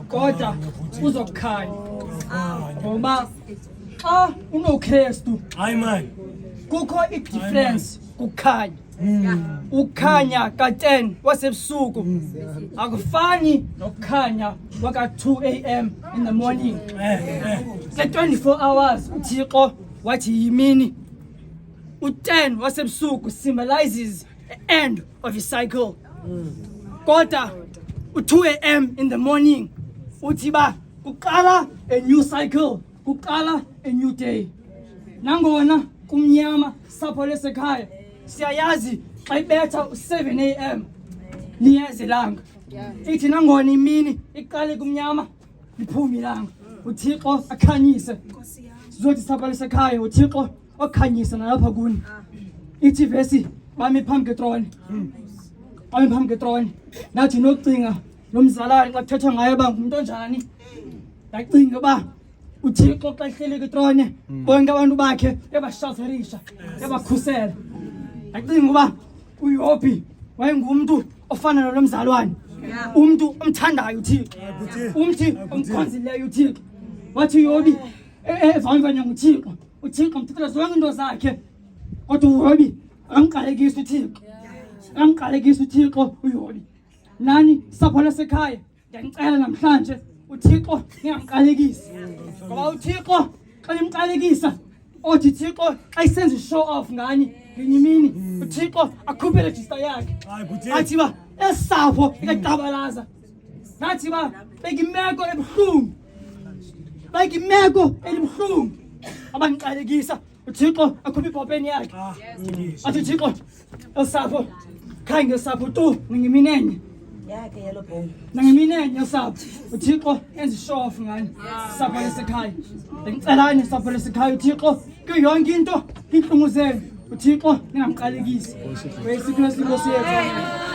kodwa uzokhanya ngoba xa unoKristu Hayi man. kukho i-difference kukhanya. Ukhanya ka-10 wasebusuku akufani nokukhanya waka-2 a.m. in the morning. Ke-24 hours uThixo wathi yimini. U-10 wasebusuku symbolizes the end of a cycle. Kodwa u-2 a.m. in the morning uthi ba kuqala a new cycle, kuqala a new day. Nangona kumnyama sapho lesekhaya siyayazi xa ibetha u7 a.m. liyeza ilanga. Ithi nangona imini iqale kumnyama liphume ilanga. uThixo akhanyise. Sizothi sapho lesekhaya uThixo okhanyisa nalapha kuni. Ithi verse bami phambi ketrone. Bami phambi ketrone. Nathi nokucinga nomzalwane xa kuthethwa ngaye ba ngumuntu onjani. Ndacinga ba uThixo xa ehleli ketrone bonke abantu bakhe ebashazarisha ebakhusela. Ndacinga uba uYobi wayengumuntu ofana nalo mzalwane. Umuntu omthandayo uThixo. Umuntu omkhonzileyo uThixo. Wathi uYobi evavanya nguThixo. uThixo mthethela zonke into zakhe. Kodwa uYobi angiqalekisa uThixo. Angiqalekisa uThixo uYobi. Nani sapho lasekhaya ngiyacela namhlanje uThixo ngingamqalekisi. Ngoba uThixo xa nimqalekisa othi uThixo xa isenza i-show off ngani ngenye imini uThixo akhuphe register yakhe. Athi ba esapho ikatabalaza. Nathi ba bekimeko ebuhlungu. Bekimeko elibuhlungu. Abangiqalekisa uThixo akhuphe ipopeni yakhe. Athi uThixo esapho khange esapho tu ngingiminenye. yakhe yelo bhongo Nangiminenye esapho uThixo enza i-show off ngani sapho lesekhaya. Bengicelani sapho lesekhaya uThixo kuyo yonke into inhlungu zenu uThixo ningamqalekisi. WesiKristu Nkosi yethu.